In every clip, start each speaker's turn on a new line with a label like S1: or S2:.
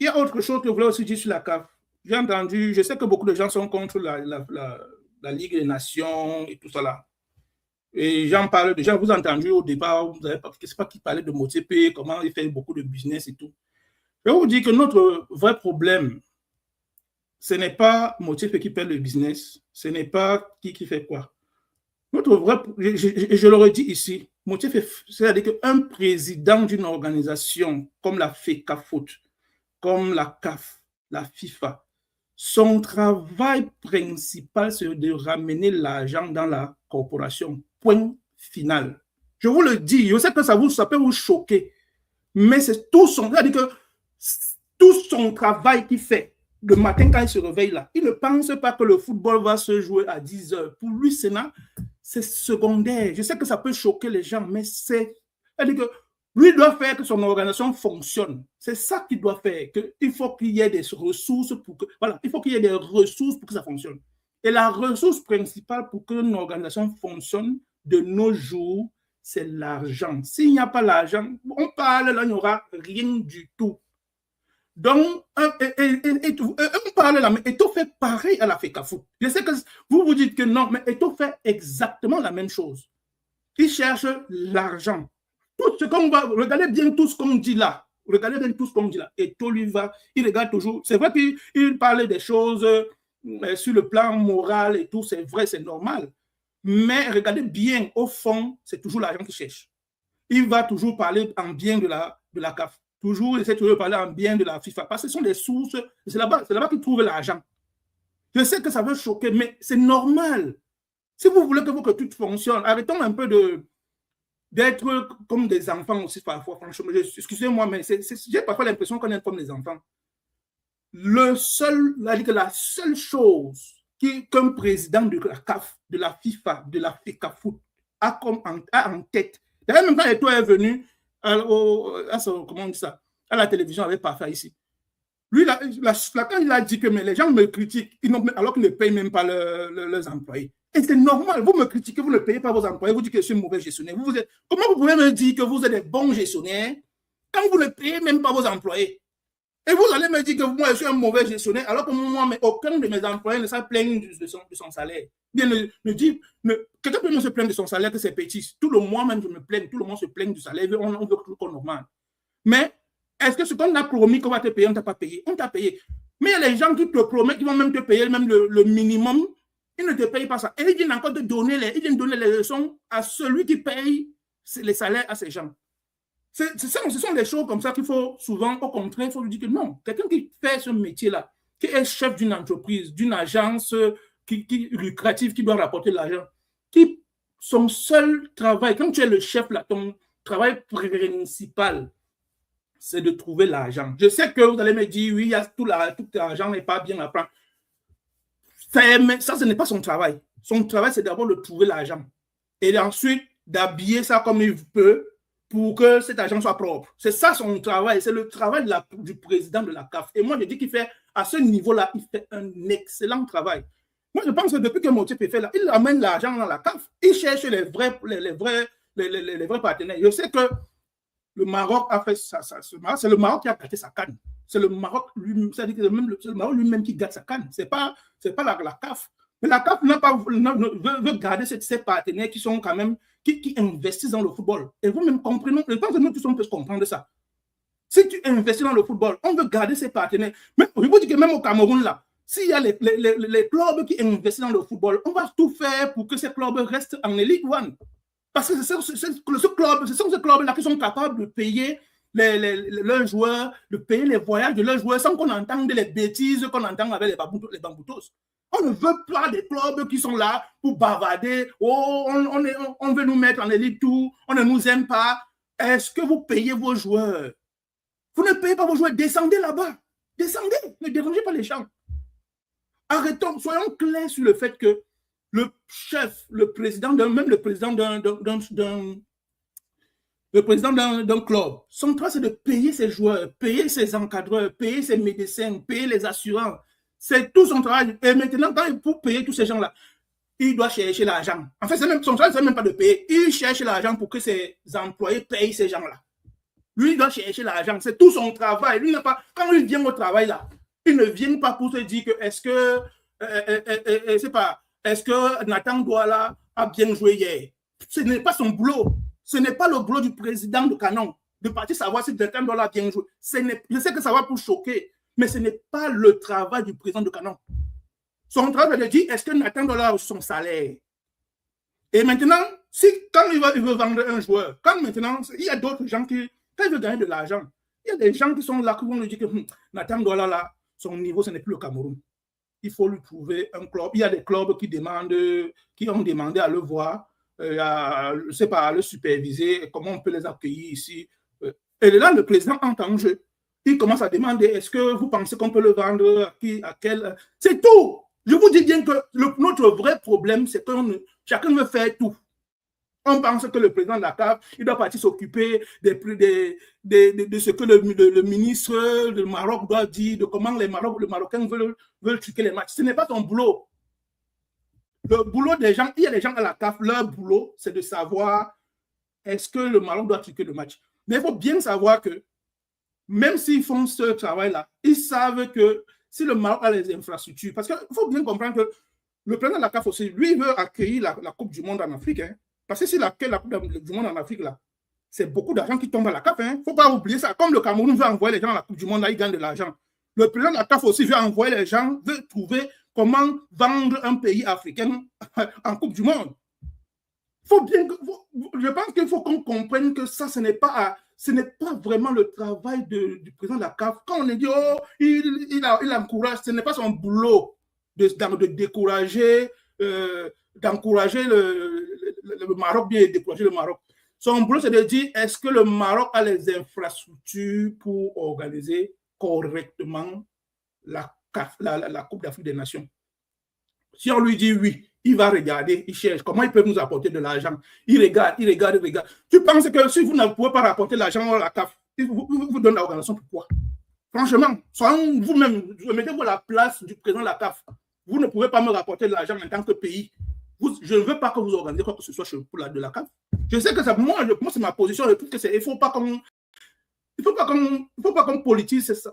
S1: Il y a autre chose que je voulais aussi dire sur la CAF. J'ai entendu, je sais que beaucoup de gens sont contre la Ligue des Nations et tout ça là. Et j'en parle déjà, vous avez entendu au départ, vous avez, je ne sais pas qui parlait de Motsepe, comment il fait beaucoup de business et tout. Je vais vous dire que notre vrai problème, ce n'est pas Motsepe qui fait le business, ce n'est pas qui fait quoi. Notre vrai, je le redis ici, Motsepe, c'est-à-dire qu'un président d'une organisation comme la FECAFOOT, comme la CAF, la FIFA, son travail principal, c'est de ramener l'argent dans la corporation. Point final. Je vous le dis, je sais que ça peut vous choquer, mais c'est tout son, c'est-à-dire que tout son travail qu'il fait le matin quand il se réveille là, il ne pense pas que le football va se jouer à 10 heures. Pour lui, c'est secondaire. Je sais que ça peut choquer les gens, mais c'est-à-dire que lui doit faire que son organisation fonctionne. C'est ça qu'il doit faire. Il faut qu'il y ait des ressources pour que, voilà, il faut qu'il y ait des ressources pour que ça fonctionne. Et la ressource principale pour qu'une organisation fonctionne de nos jours, c'est l'argent. S'il n'y a pas l'argent, on parle là, il n'y aura rien du tout. Donc, on parle là, mais Eto fait pareil à la FECAFOOT. Je sais que vous dites que non, mais Eto fait exactement la même chose. Il cherche l'argent. Tout ce qu'on va, regardez bien tout ce qu'on dit là. Regardez bien tout ce qu'on dit là. Eto lui va, il regarde toujours. C'est vrai qu'il parle des choses sur le plan moral et tout, c'est vrai, c'est normal. Mais regardez bien, au fond, c'est toujours l'argent qu'il cherche. Il va toujours parler en bien de la CAF. Toujours essayer de parler en bien de la FIFA. Parce que ce sont des sources, c'est là-bas qu'il trouve l'argent. Je sais que ça veut choquer, mais c'est normal. Si vous voulez que tout fonctionne, arrêtons un peu d'être comme des enfants aussi parfois. Franchement, excusez-moi, mais j'ai parfois l'impression qu'on est comme des enfants. La seule chose qu'un président de la CAF, de la FIFA, de la FECAFOOT a en tête. D'ailleurs, même quand Eto est venu comment on dit ça, à la télévision avec Parfait ici, lui, quand il a dit que mais les gens me critiquent, alors qu'ils ne payent même pas leurs employés. Et c'est normal, vous me critiquez, vous ne payez pas vos employés, vous dites que je suis un mauvais gestionnaire. Comment vous pouvez me dire que vous êtes des bons gestionnaires quand vous ne payez même pas vos employés? Et vous allez me dire que moi, je suis un mauvais gestionnaire, alors que moi, mais aucun de mes employés ne s'en plaint de son salaire. Bien, quelqu'un peut me se plaindre de son salaire, que c'est petit. Tout le mois, même, je me plains, tout le monde se plaint du salaire, on veut tout qu'on normal. Mais est-ce que ce qu'on a promis qu'on va te payer, on ne t'a pas payé? On t'a payé. Mais il y a les gens qui te promettent qu'ils vont même te payer même le minimum, ils ne te payent pas ça. Et ils viennent encore te donner les leçons à celui qui paye les salaires à ces gens. Ce sont des choses comme ça qu'il faut souvent, au contraire, il faut lui dire que non. Quelqu'un qui fait ce métier-là, qui est chef d'une entreprise, d'une agence lucrative qui doit rapporter de l'argent, son seul travail, quand tu es le chef là, ton travail principal, c'est de trouver l'argent. Je sais que vous allez me dire, oui, tout l'argent n'est pas bien à prendre. Mais ça, ce n'est pas son travail. Son travail, c'est d'abord de trouver l'argent. Et ensuite, d'habiller ça comme il peut pour que cet argent soit propre. C'est ça son travail. C'est le travail du président de la CAF. Et moi, je dis qu'il fait, à ce niveau-là, il fait un excellent travail. Moi, je pense que depuis que Motsepe fait là, il amène l'argent dans la CAF. Il cherche les vrais partenaires. Je sais que le Maroc a fait ça. C'est le Maroc qui a gâté sa canne. C'est le Maroc lui-même, c'est-à-dire que c'est le Maroc lui-même qui gâte sa canne. C'est pas la CAF. Mais la CAF veut garder ces partenaires qui sont quand même, qui investissent dans le football. Et vous-même comprenez, je pense que nous tous on peut comprendre ça. Si tu investis dans le football, on veut garder ces partenaires. Mais je vous dis que même au Cameroun, là, s'il y a les clubs qui investissent dans le football, on va tout faire pour que ces clubs restent en Elite One. Parce que ce sont ces clubs-là qui sont capables de payer leurs joueurs, de payer les voyages de leurs joueurs sans qu'on entende les bêtises qu'on entend avec les bamboutos. On ne veut pas des clubs qui sont là pour bavarder. Oh, on veut nous mettre en élite tout, on ne nous aime pas. Est-ce que vous payez vos joueurs? Vous ne payez pas vos joueurs, descendez là-bas. Descendez, ne dérangez pas les gens. Arrêtons, soyons clairs sur le fait que le chef, le président d'un club, son travail, c'est de payer ses joueurs, payer ses encadreurs, payer ses médecins, payer les assurants. C'est tout son travail. Et maintenant, pour payer tous ces gens-là, il doit chercher l'argent. En fait, son travail, c'est même pas de payer. Il cherche l'argent pour que ses employés payent ces gens-là. Lui, il doit chercher l'argent. C'est tout son travail. Lui, quand il vient au travail, là, il ne vient pas pour se dire que est-ce que Nathan Douala a bien joué hier. Ce n'est pas son boulot. Ce n'est pas le boulot du président de Canon de partir savoir si Nathan Douala a bien joué. Je sais que ça va pour choquer, mais ce n'est pas le travail du président de Canon. Son travail est de dire est-ce que Nathan Douala a son salaire. Et maintenant, quand il veut vendre un joueur, quand maintenant, il y a d'autres gens qui, quand il veut gagner de l'argent, il y a des gens qui sont là qui vont lui dire que Nathan Douala, là, son niveau, ce n'est plus le Cameroun. Il faut lui trouver un club. Il y a des clubs qui ont demandé à le voir, à le superviser, comment on peut les accueillir ici. Et là, le président entend en jeu. Il commence à demander, est-ce que vous pensez qu'on peut le vendre à quel... C'est tout. Je vous dis bien que notre vrai problème, c'est que chacun veut faire tout. On pense que le président de la CAF, il doit partir s'occuper de ce que le ministre du Maroc doit dire, de comment les Marocains veulent truquer les matchs. Ce n'est pas ton boulot. Le boulot des gens, il y a des gens à la CAF, leur boulot, c'est de savoir est-ce que le Maroc doit truquer le match. Mais il faut bien savoir que même s'ils font ce travail-là, ils savent que si le Maroc a les infrastructures, parce qu'il faut bien comprendre que le président de la CAF aussi, lui, veut accueillir la Coupe du Monde en Afrique. Hein. Parce que s'il accueille la Coupe du Monde en Afrique, là, c'est beaucoup d'argent qui tombe à la CAF. Il ne faut pas oublier ça. Comme le Cameroun veut envoyer les gens à la Coupe du Monde, là, il gagne de l'argent. Le président de la CAF aussi veut envoyer les gens, veut trouver comment vendre un pays africain en Coupe du Monde. Je pense qu'il faut qu'on comprenne que ça, ce n'est pas vraiment le travail du président de la CAF. Quand on est dit, oh, il encourage, ce n'est pas son boulot de décourager, d'encourager le Maroc, bien décourager le Maroc. Son boulot, c'est de dire, est-ce que le Maroc a les infrastructures pour organiser correctement la Coupe d'Afrique des Nations? Si on lui dit oui, il va regarder, il cherche comment ils peuvent nous apporter de l'argent. Il regarde. Tu penses que si vous ne pouvez pas rapporter l'argent à la CAF, vous donne l'organisation pourquoi? Franchement, vous-même, mettez-vous à la place du président de la CAF. Vous ne pouvez pas me rapporter de l'argent en tant que pays. Je ne veux pas que vous organisez quoi que ce soit de la CAF. Je sais que ça, moi c'est ma position. Je trouve que il ne faut pas qu'on politise ça.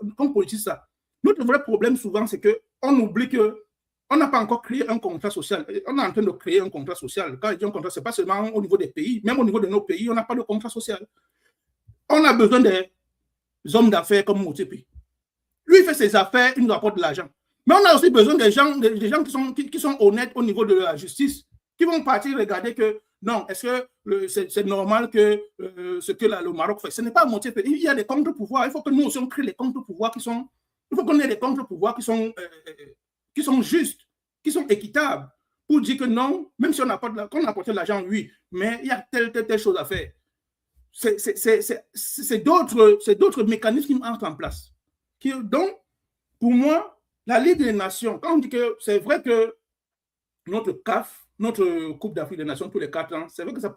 S1: Notre vrai problème souvent, c'est qu'on oublie que on n'a pas encore créé un contrat social. On est en train de créer un contrat social. Quand je dis un contrat, ce n'est pas seulement au niveau des pays, même au niveau de nos pays, on n'a pas de contrat social. On a besoin des hommes d'affaires comme Motsepe. Lui, il fait ses affaires, il nous apporte de l'argent. Mais on a aussi besoin des gens qui sont honnêtes au niveau de la justice, qui vont partir regarder que non, est-ce que c'est normal que ce que le Maroc fait? Ce n'est pas Motsepe. Il y a des contre-pouvoirs. Il faut que nous aussi on crée les contre-pouvoirs il faut qu'on ait des contre-pouvoirs qui sont justes, qui sont équitables, pour dire que non, même si on qu'on a apporté de l'argent, oui, mais il y a telle chose à faire. C'est d'autres mécanismes qui entrent en place. Donc, pour moi, la Ligue des Nations, quand on dit que c'est vrai que notre CAF, notre Coupe d'Afrique des Nations tous les 4 ans, c'est vrai que ça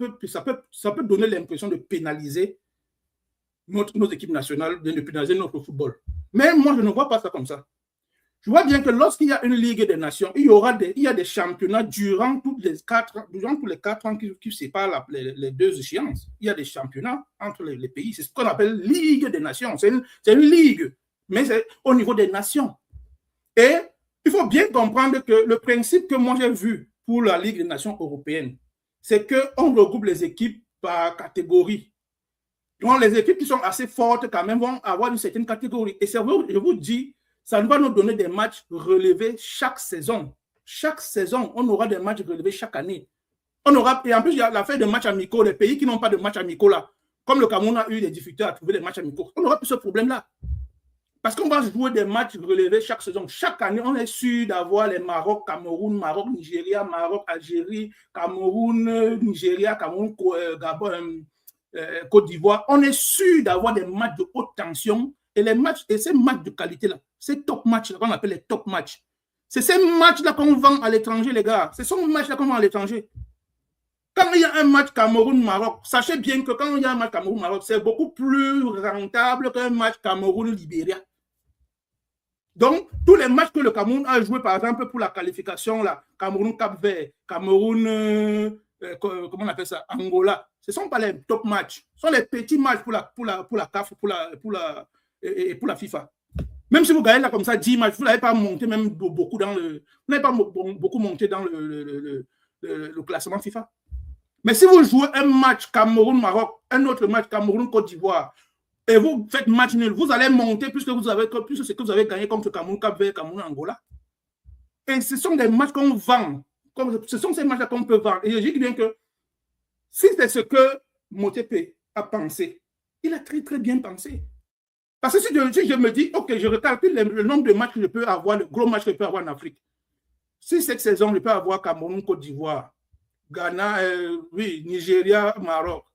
S1: peut donner l'impression de pénaliser nos équipes nationales, de pénaliser notre football. Mais moi, je ne vois pas ça comme ça. Je vois bien que lorsqu'il y a une Ligue des Nations, il y a des championnats durant tous les 4 ans qui séparent les deux échéances. Il y a des championnats entre les pays. C'est ce qu'on appelle Ligue des Nations. C'est une ligue, mais c'est au niveau des nations. Et il faut bien comprendre que le principe que moi j'ai vu pour la Ligue des Nations européenne, c'est qu'on regroupe les équipes par catégorie. Donc les équipes qui sont assez fortes quand même vont avoir une certaine catégorie. Et c'est vrai, je vous dis, ça va nous donner des matchs relevés chaque saison. Chaque saison, on aura des matchs relevés chaque année. Et en plus, il y a l'affaire de matchs amicaux. Les pays qui n'ont pas de matchs amicaux là, comme le Cameroun a eu des difficultés à trouver des matchs amicaux, on n'aura plus ce problème-là. Parce qu'on va jouer des matchs relevés chaque saison. Chaque année, on est sûr d'avoir les Maroc, Cameroun, Maroc, Nigeria, Maroc, Algérie, Cameroun, Nigeria, Cameroun, Gabon, Côte d'Ivoire. On est sûr d'avoir des matchs de haute tension. Et ces matchs de qualité-là, ces top matchs qu'on appelle les top matchs, c'est ces matchs-là qu'on vend à l'étranger, les gars. C'est ces matchs-là qu'on vend à l'étranger. Quand il y a un match Cameroun-Maroc, sachez bien que quand il y a un match Cameroun-Maroc, c'est beaucoup plus rentable qu'un match Cameroun-Libéria. Donc, tous les matchs que le Cameroun a joué, par exemple, pour la qualification, là, Cameroun-Cap-Vert, Cameroun, comment on appelle ça, Angola, Ce ne sont pas les top matchs. Ce sont les petits matchs pour la CAF, pour la FIFA. Même si vous gagnez là comme ça 10 matchs, vous n'avez pas monté même beaucoup dans le. Vous n'avez pas beaucoup monté dans le classement FIFA. Mais si vous jouez un match Cameroun-Maroc, un autre match Cameroun-Côte d'Ivoire, et vous faites match nul, vous allez monter plus que ce que vous avez gagné contre Cameroun, Cap-Vert, Cameroun, Angola. Et ce sont des matchs qu'on vend. Ce sont ces matchs-là qu'on peut vendre. Et je dis bien que si c'est ce que Motsepe a pensé, il a très très bien pensé. Parce que si je me dis, ok, je recalcule le nombre de matchs que je peux avoir, le gros match que je peux avoir en Afrique. Si cette saison, je peux avoir Cameroun, Côte d'Ivoire, Ghana, oui, Nigeria, Maroc.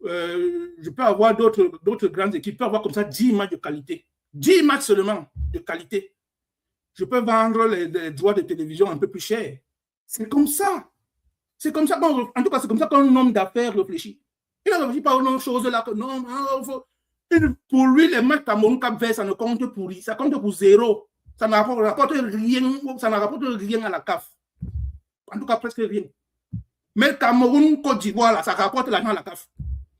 S1: Je peux avoir d'autres grandes équipes. Je peux avoir comme ça 10 matchs de qualité. 10 matchs seulement de qualité. Je peux vendre les droits de télévision un peu plus cher. C'est comme ça. C'est comme ça en tout cas, c'est comme ça qu'un homme d'affaires réfléchit. Il ne réfléchit pas aux mêmes choses là que non, pour lui, les matchs Cameroun Cap-Vert, ça ne compte pour lui. Ça compte pour zéro. Ça ne rapporte rien à la CAF. En tout cas, presque rien. Mais Cameroun, Côte d'Ivoire, là, ça rapporte l'argent à la CAF.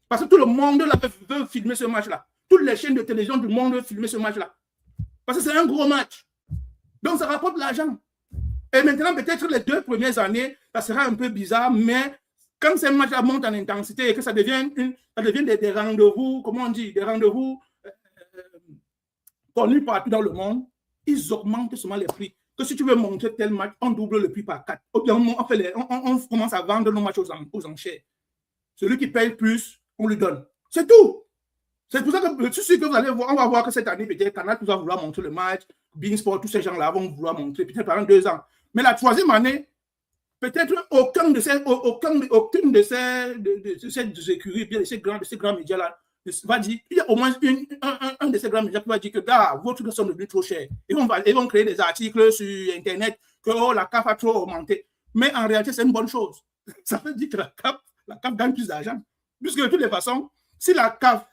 S1: Parce que tout le monde là, veut filmer ce match-là. Toutes les chaînes de télévision du monde veulent filmer ce match-là. Parce que c'est un gros match. Donc, ça rapporte l'argent. Et maintenant, peut-être les 2 premières années, ça sera un peu bizarre, mais quand ces matchs montent en intensité et que ça devient des rendez-vous, comment on dit, des rendez-vous connus partout dans le monde, ils augmentent seulement les prix. Que si tu veux montrer tel match, on double le prix par 4. On commence à vendre nos matchs aux enchères. Celui qui paye plus, on lui donne. C'est tout. C'est pour ça que je suis sûr que vous allez voir, on va voir que cette année, peut-être, Canal va vouloir montrer le match, Beansport, tous ces gens-là vont vouloir montrer, peut-être pendant 2 ans. Mais la 3e année, peut-être aucune de ces écuries, de ces grands médias-là, va dire, il y a au moins un de ces grands médias qui va dire que vos trucs sont devenus trop chers. Ils vont créer des articles sur Internet que la CAF a trop augmenté. Mais en réalité, c'est une bonne chose. Ça veut dire que la CAF gagne plus d'argent. Puisque de toutes les façons, si la CAF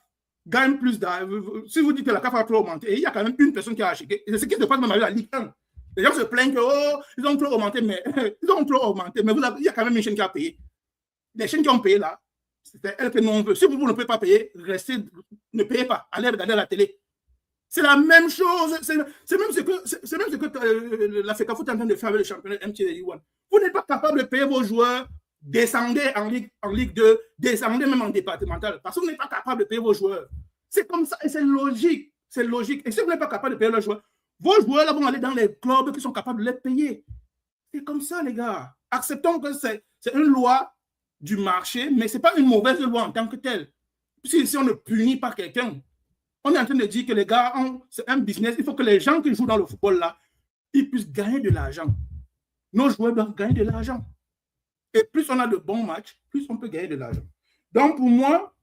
S1: gagne plus d'argent, si vous dites que la CAF a trop augmenté, et il y a quand même une personne qui a acheté, et c'est ce qui se passe même avec la Ligue 1. Les gens se plaignent que ils ont trop augmenté, mais il y a quand même une chaîne qui a payé. Les chaînes qui ont payé là, c'est elles que nous on veut. Si vous ne pouvez pas payer, restez, ne payez pas, allez regarder la télé. C'est la même chose. C'est même ce que la FECAFOOT est en train de faire avec le championnat MTV1. Vous n'êtes pas capable de payer vos joueurs, descendez en Ligue 2, descendez même en départemental, parce que vous n'êtes pas capable de payer vos joueurs. C'est comme ça et c'est logique. C'est logique. Et si vous n'êtes pas capable de payer leurs joueurs, vos joueurs là vont aller dans les clubs qui sont capables de les payer. C'est comme ça, les gars. Acceptons que c'est une loi du marché, mais ce n'est pas une mauvaise loi en tant que telle. Si on ne punit pas quelqu'un, on est en train de dire que les gars, c'est un business. Il faut que les gens qui jouent dans le football là, ils puissent gagner de l'argent. Nos joueurs doivent gagner de l'argent. Et plus on a de bons matchs, plus on peut gagner de l'argent. Donc, pour moi,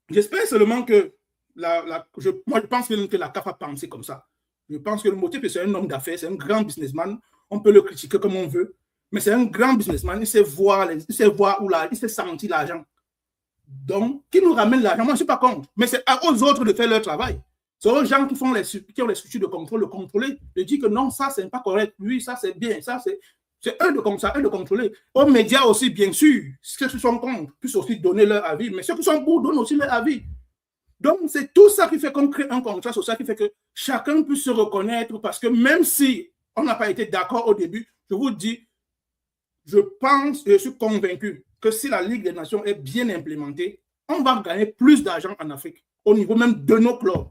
S1: j'espère seulement que je pense que la CAF a pensé comme ça. Je pense que le Motsepe, c'est un homme d'affaires, c'est un grand businessman. On peut le critiquer comme on veut, mais c'est un grand businessman. Il sait voir où il sait sentir l'argent. Donc, qui nous ramène l'argent, moi, je ne suis pas contre. Mais c'est aux autres de faire leur travail. C'est aux gens qui ont les structures de contrôle, de contrôler, de dire que non, ça, c'est pas correct. Oui, ça, c'est bien. Ça, c'est eux de contrôler. Aux médias aussi, bien sûr, ceux qui sont contre puissent aussi donner leur avis. Mais ceux qui sont pour donnent aussi leur avis. Donc, c'est tout ça qui fait qu'on crée un contrat social qui fait que chacun puisse se reconnaître parce que même si on n'a pas été d'accord au début, je vous dis, je pense et je suis convaincu que si la Ligue des Nations est bien implémentée, on va gagner plus d'argent en Afrique, au niveau même de nos clubs.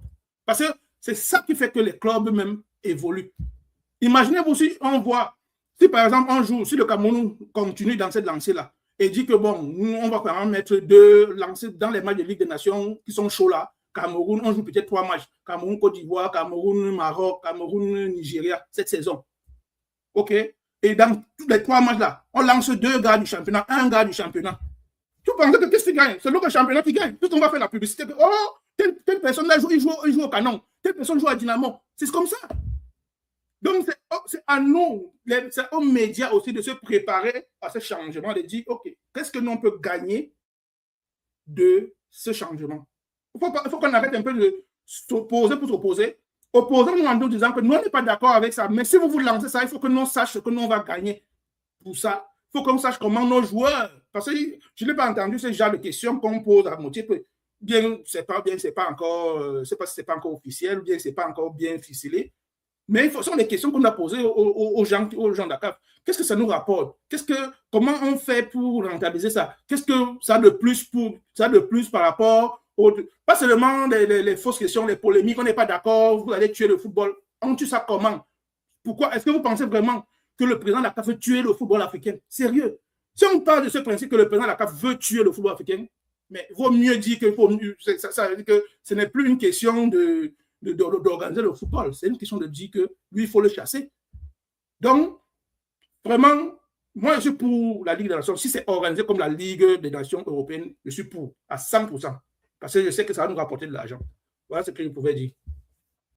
S1: Parce que c'est ça qui fait que les clubs même évoluent. Imaginez-vous si on voit, si par exemple on joue, si le Cameroun continue dans cette lancée-là, et dit que bon, nous, on va quand même mettre 2 lancers dans les matchs de Ligue des Nations qui sont chauds là. Cameroun, on joue peut-être 3 matchs. Cameroun, Côte d'Ivoire, Cameroun, Maroc, Cameroun, Nigeria, cette saison. OK? Et dans tous les 3 matchs là, on lance 2 gars du championnat, 1 gars du championnat. Tu penses que qu'est-ce qui gagne? C'est le championnat qui gagne. Tout on va faire la publicité. Que, telle personne là, il joue au canon. Telle personne joue à Dynamo. C'est comme ça. Donc, c'est à nous, c'est aux médias aussi de se préparer à ce changement, de dire, OK, qu'est-ce que nous on peut gagner de ce changement? Il faut qu'on arrête un peu de s'opposer pour s'opposer. Opposons-nous en nous disant que nous, on n'est pas d'accord avec ça. Mais si vous lancez ça, il faut que nous sachions ce que nous on va gagner pour ça. Il faut qu'on sache comment nos joueurs Parce que je n'ai pas entendu ce genre de questions qu'on pose à moitié. Bien, c'est pas encore, c'est pas si c'est pas encore officiel, ou bien c'est pas encore bien ficelé. Mais ce sont des questions qu'on a posées aux gens de la CAF. Qu'est-ce que ça nous rapporte? Comment on fait pour rentabiliser ça? Qu'est-ce que ça a de plus par rapport pas seulement les fausses questions, les polémiques, on n'est pas d'accord, vous allez tuer le football. On tue ça comment? Pourquoi? Est-ce que vous pensez vraiment que le président de la CAF veut tuer le football africain? Sérieux? Si on parle de ce principe que le président de la CAF veut tuer le football africain, mais il vaut mieux dire que ça veut dire que ce n'est plus une question d'organiser le football. C'est une question de dire que lui, il faut le chasser. Donc, vraiment, moi, je suis pour la Ligue des Nations. Si c'est organisé comme la Ligue des Nations européennes, je suis pour, à 100%. Parce que je sais que ça va nous rapporter de l'argent. Voilà ce que je pouvais dire.